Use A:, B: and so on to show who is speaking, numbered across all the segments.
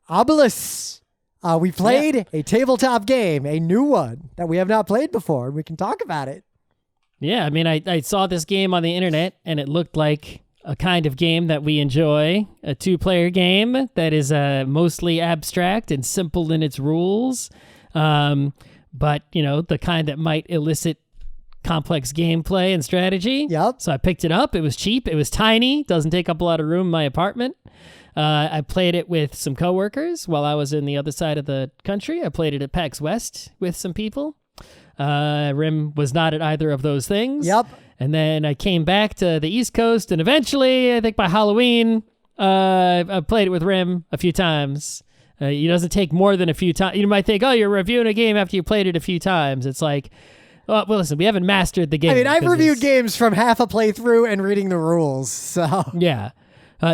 A: Obelus. We played a tabletop game, a new one that we have not played before, and we can talk about it.
B: Yeah, I mean, I saw this game on the internet, and it looked like a kind of game that we enjoy, a 2-player game that is mostly abstract and simple in its rules, but, the kind that might elicit complex gameplay and strategy.
A: Yep.
B: So I picked it up. It was cheap. It was tiny. Doesn't take up a lot of room in my apartment. I played it with some coworkers while I was in the other side of the country. I played it at PAX West with some people. Rim was not at either of those things.
A: Yep.
B: And then I came back to the East Coast, and eventually, I think by Halloween, I played it with Rim a few times. It doesn't take more than a few times. You might think, oh, you're reviewing a game after you played it a few times. It's like, well, listen, we haven't mastered the game.
A: I mean, I've reviewed games from half a playthrough and reading the rules, so...
B: Yeah.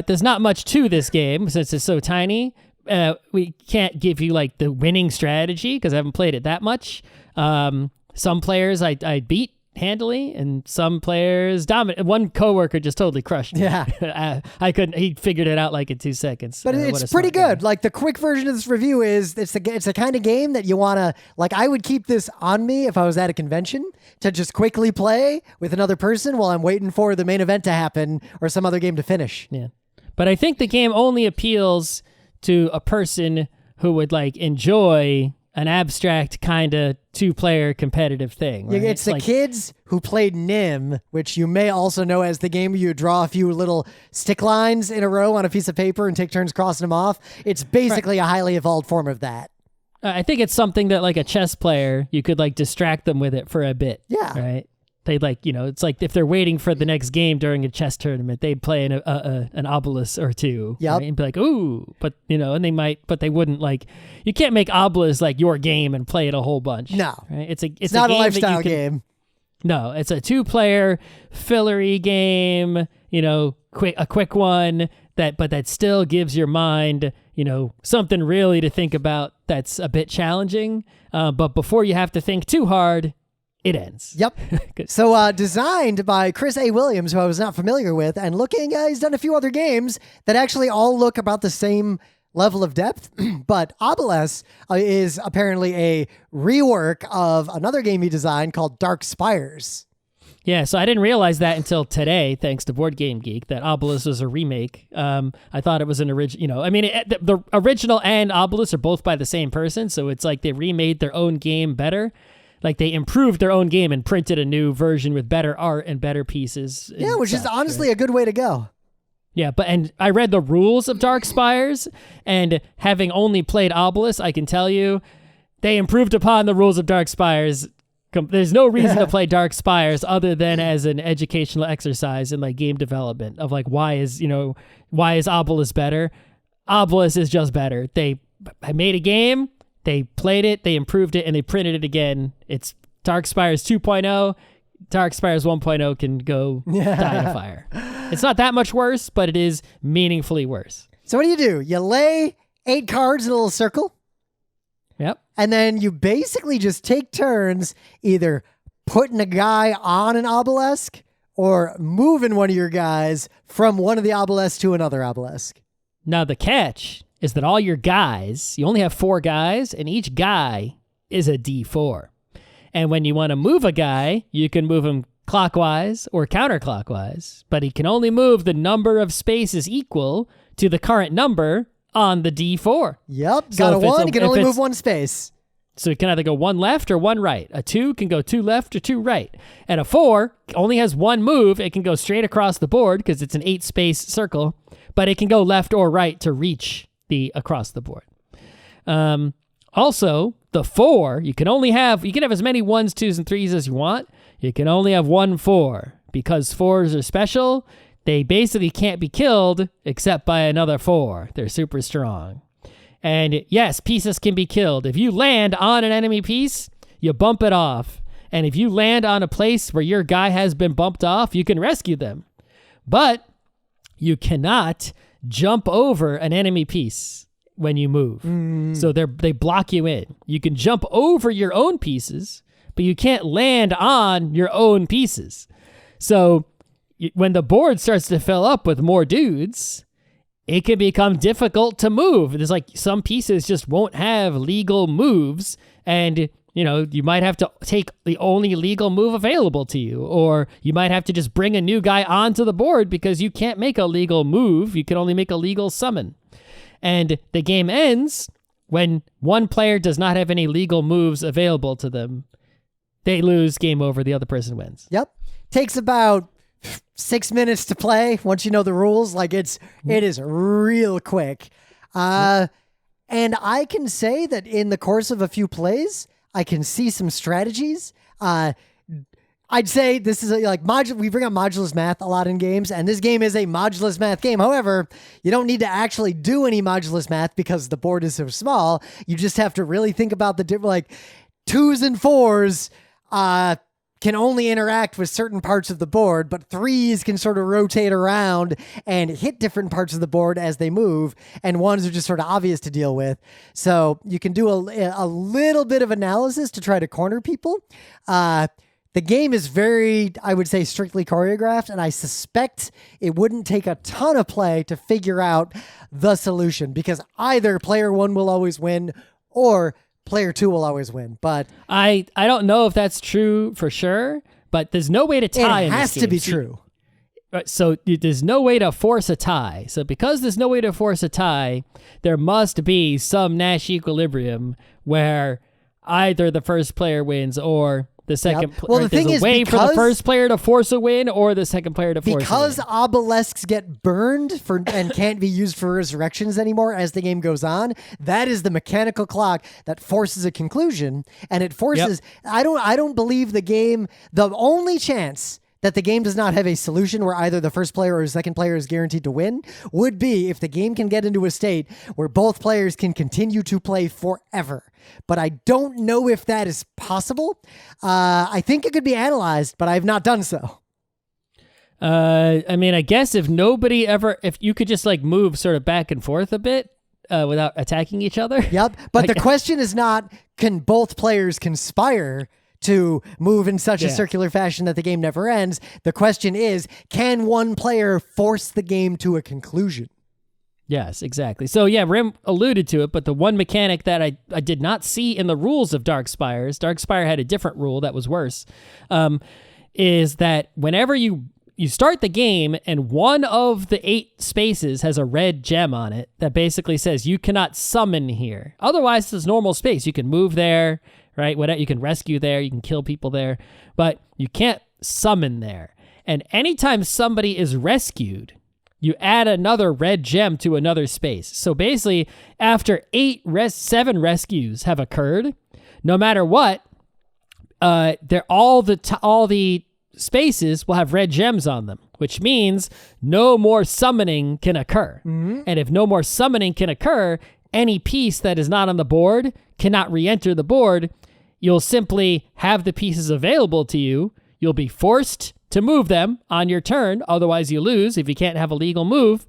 B: There's not much to this game since it's so tiny. We can't give you like the winning strategy because I haven't played it that much. Some players I beat handily, and some players dominate. One coworker just totally crushed me.
A: Yeah.
B: I couldn't. He figured it out like in 2 seconds.
A: But it's pretty good. Game. Like the quick version of this review is it's the kind of game that you want to, like, I would keep this on me if I was at a convention to just quickly play with another person while I'm waiting for the main event to happen or some other game to finish.
B: Yeah. But I think the game only appeals to a person who would like enjoy an abstract kind of 2-player competitive thing. Right?
A: It's the kids who played Nim, which you may also know as the game where you draw a few little stick lines in a row on a piece of paper and take turns crossing them off. It's basically a highly evolved form of that.
B: I think it's something that like a chess player, you could like distract them with it for a bit.
A: Yeah.
B: Right? They like, it's like if they're waiting for the next game during a chess tournament, they'd play an Obelus or two.
A: Yep.
B: Right? And be like, ooh, but, and they might, but they wouldn't like, you can't make Obelus like your game and play it a whole bunch.
A: No.
B: Right?
A: It's not a lifestyle game.
B: No, it's a 2-player fillery game, a quick one that still gives your mind, something really to think about that's a bit challenging. But before you have to think too hard, it ends.
A: Yep. So designed by Chris A. Williams, who I was not familiar with, and he's done a few other games that actually all look about the same level of depth. But Obelus is apparently a rework of another game he designed called Dark Spires.
B: Yeah, so I didn't realize that until today, thanks to Board Game Geek, that Obelus was a remake. I thought it was an original, the original and Obelus are both by the same person, so it's like they remade their own game better. Like they improved their own game and printed a new version with better art and better pieces.
A: Yeah, which is honestly a good way to go.
B: Yeah, and I read the rules of Dark Spires, and having only played Obelus, I can tell you, they improved upon the rules of Dark Spires. There's no reason to play Dark Spires other than as an educational exercise in like game development of like why is Obelus better? Obelus is just better. I made a game. They played it, they improved it, and they printed it again. It's Dark Spires 2.0. Dark Spires 1.0 can go die in a fire. It's not that much worse, but it is meaningfully worse.
A: So what do? You lay 8 cards in a little circle.
B: Yep.
A: And then you basically just take turns either putting a guy on an obelisk or moving one of your guys from one of the obelisks to another obelisk.
B: Now the catch is that all your guys, you only have 4 guys, and each guy is a D4. And when you want to move a guy, you can move him clockwise or counterclockwise, but he can only move the number of spaces equal to the current number on the D4.
A: Yep, so got a 1, you can only move 1 space.
B: So you can either go 1 left or 1 right. A 2 can go 2 left or 2 right. And a 4 only has 1 move. It can go straight across the board because it's an 8-space circle, but it can go left or right to reach across the board. Also, the 4, you can have as many 1s, 2s, and 3s as you want. You can only have 1 4. Because 4s are special, they basically can't be killed except by another 4. They're super strong. And yes, pieces can be killed. If you land on an enemy piece, you bump it off. And if you land on a place where your guy has been bumped off, you can rescue them. But you cannot jump over an enemy piece when you move. So they block you in. You can jump over your own pieces, but you can't land on your own pieces. So when the board starts to fill up with more dudes, it can become difficult to move. There's like some pieces just won't have legal moves, and you might have to take the only legal move available to you, or you might have to just bring a new guy onto the board because you can't make a legal move. You can only make a legal summon. And the game ends when one player does not have any legal moves available to them. They lose, game over, the other person wins.
A: Yep. Takes about 6 minutes to play once you know the rules. Like it is real quick. And I can say that in the course of a few plays, I can see some strategies. I'd say this is we bring up modulus math a lot in games, and this game is a modulus math game. However, you don't need to actually do any modulus math because the board is so small. You just have to really think about the different, 2s and 4s can only interact with certain parts of the board, but 3s can sort of rotate around and hit different parts of the board as they move, and 1s are just sort of obvious to deal with. So you can do a little bit of analysis to try to corner people. The game is very, I would say, strictly choreographed, and I suspect it wouldn't take a ton of play to figure out the solution, because either player 1 will always win or player 2 will always win. But
B: I don't know if that's true for sure, but there's no way to tie.
A: It
B: in this
A: has
B: game.
A: to be true.
B: So there's no way to force a tie. So because there's no way to force a tie, there must be some Nash equilibrium where either the first player wins or the second.
A: Well, the thing
B: there's
A: is,
B: a way for the first player to force a win or the second player to force a win.
A: Because obelisks get burned and can't be used for resurrections anymore as the game goes on. That is the mechanical clock that forces a conclusion, and it forces. Yep. I don't believe the game. The only chance that the game does not have a solution where either the first player or the second player is guaranteed to win would be if the game can get into a state where both players can continue to play forever. But I don't know if that is possible. I think it could be analyzed, but I have not done so.
B: I guess if you could just move sort of back and forth a bit without attacking each other.
A: Yep. But the question is not, can both players conspire to move in such a circular fashion that the game never ends? The question is, can one player force the game to a conclusion?
B: Yes, exactly. So Rim alluded to it, but the one mechanic that I did not see in the rules of Dark Spires, Dark Spire had a different rule that was worse, is that whenever you start the game and one of the 8 spaces has a red gem on it that basically says you cannot summon here. Otherwise, it's normal space. You can move there, right? You can rescue there, you can kill people there, but you can't summon there. And anytime somebody is rescued, you add another red gem to another space. So basically, after 7 rescues have occurred, no matter what, all the spaces will have red gems on them, which means no more summoning can occur. Mm-hmm. And if no more summoning can occur, any piece that is not on the board cannot re-enter the board. You'll simply have the pieces available to you. You'll be forced to move them on your turn. Otherwise, you lose if you can't have a legal move.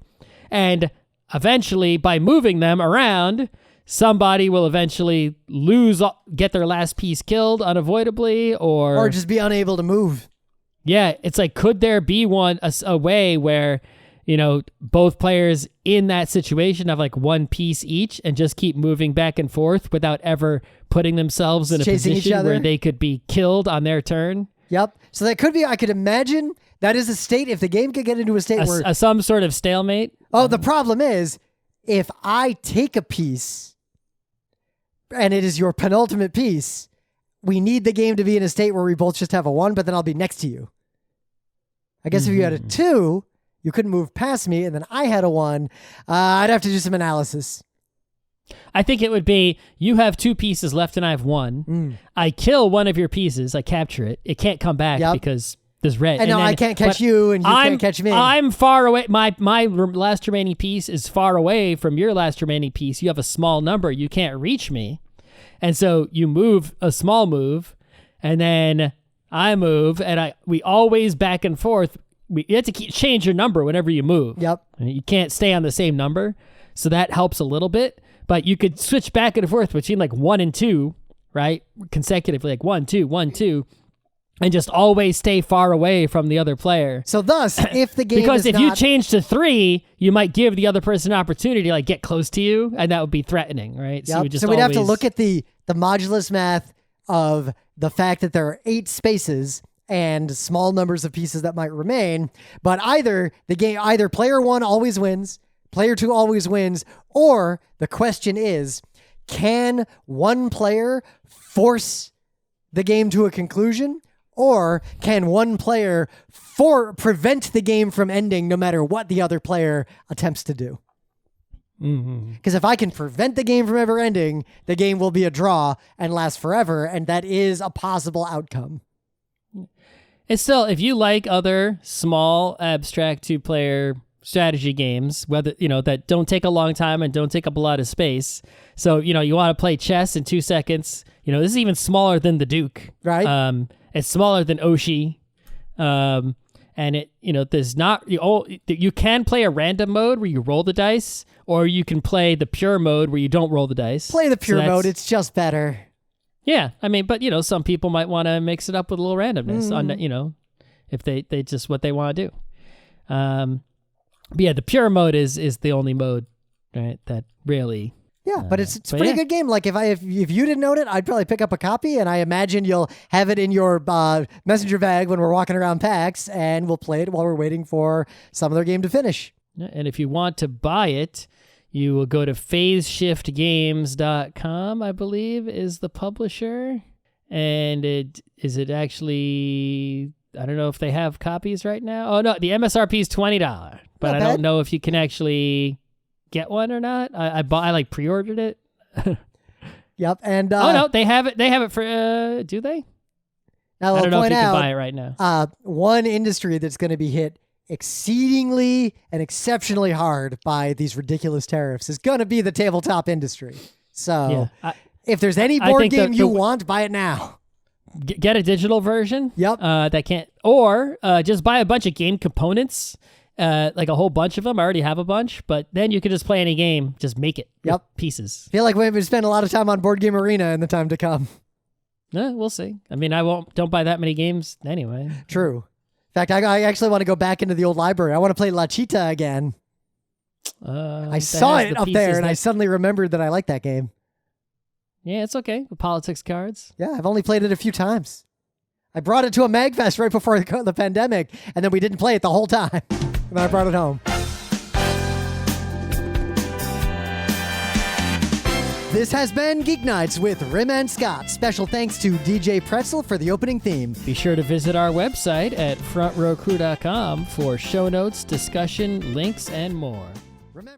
B: And eventually, by moving them around, somebody will eventually get their last piece killed unavoidably, or
A: just be unable to move.
B: Yeah, it's could there be a way where, both players in that situation have one piece each and just keep moving back and forth without ever putting themselves in a position where they could be killed on their turn?
A: Yep. So that could be, I could imagine that is a state, if the game could get into a state where
B: some sort of stalemate.
A: Oh, the problem is if I take a piece and it is your penultimate piece, we need the game to be in a state where we both just have a 1, but then I'll be next to you. I guess if you had a 2, you couldn't move past me, and then I had a 1. I'd have to do some analysis.
B: I think it would be, you have 2 pieces left and I have 1. I kill one of your pieces. I capture it. It can't come back because there's red.
A: And I can't catch you and you can't catch me.
B: I'm far away. My last remaining piece is far away from your last remaining piece. You have a small number. You can't reach me. And so you move a small move, and then I move, and we always back and forth. You have to change your number whenever you move.
A: Yep.
B: You can't stay on the same number. So that helps a little bit. But you could switch back and forth between 1 and 2, right? Consecutively, 1, 2, 1, 2. and just always stay far away from the other player.
A: So thus, if the game
B: because
A: is
B: if you change to 3, you might give the other person an opportunity to like get close to you, and that would be threatening, right?
A: Yep. So we'd have to look at the modulus math of the fact that there are 8 spaces and small numbers of pieces that might remain. But either player 1 always wins, player 2 always wins, or the question is, can one player force the game to a conclusion, or can one player prevent the game from ending no matter what the other player attempts to do? Because if I can prevent the game from ever ending, the game will be a draw and last forever, and that is a possible outcome.
B: And still, if you like other small, abstract 2-player strategy games, whether that don't take a long time and don't take up a lot of space, so you want to play chess in 2 seconds. This is even smaller than the Duke,
A: right?
B: It's smaller than Oshi, and it there's not you can play a random mode where you roll the dice, or you can play the pure mode where you don't roll the dice.
A: Play the pure mode; it's just better.
B: Yeah, I mean, but some people might want to mix it up with a little randomness on if they just what they want to do. But yeah, the pure mode is the only mode, right? That really.
A: Yeah, but it's a pretty good game. Like if you didn't own it, I'd probably pick up a copy, and I imagine you'll have it in your messenger bag when we're walking around PAX, and we'll play it while we're waiting for some other game to finish.
B: Yeah, and if you want to buy it, you will go to phaseshiftgames.com, I believe, is the publisher. And it actually, I don't know if they have copies right now. Oh, no, the MSRP is $20, but I don't know if you can actually get one or not. I pre-ordered it.
A: Yep. And
B: oh, no, they have it. They have it for, do they?
A: Now,
B: I don't know if you
A: can
B: buy it right now.
A: One industry that's going to be hit exceedingly and exceptionally hard by these ridiculous tariffs is going to be the tabletop industry. So if there's any board game you want, buy it now.
B: Get a digital version.
A: Yep.
B: That can't, or just buy a bunch of game components, like a whole bunch of them. I already have a bunch, but then you can just play any game, just make it.
A: Yep.
B: With pieces.
A: I feel like we're going to spend a lot of time on Board Game Arena in the time to come.
B: We'll see. I mean, don't buy that many games anyway.
A: True. In fact, I actually want to go back into the old library. I want to play La Chita again. I saw it up there, and I suddenly remembered that I like that game.
B: Yeah, it's okay. The politics cards.
A: Yeah, I've only played it a few times. I brought it to a MagFest right before the pandemic, and then we didn't play it the whole time. And then I brought it home. This has been Geek Nights with Rim and Scott. Special thanks to DJ Pretzel for the opening theme.
B: Be sure to visit our website at frontrowcrew.com for show notes, discussion, links, and more.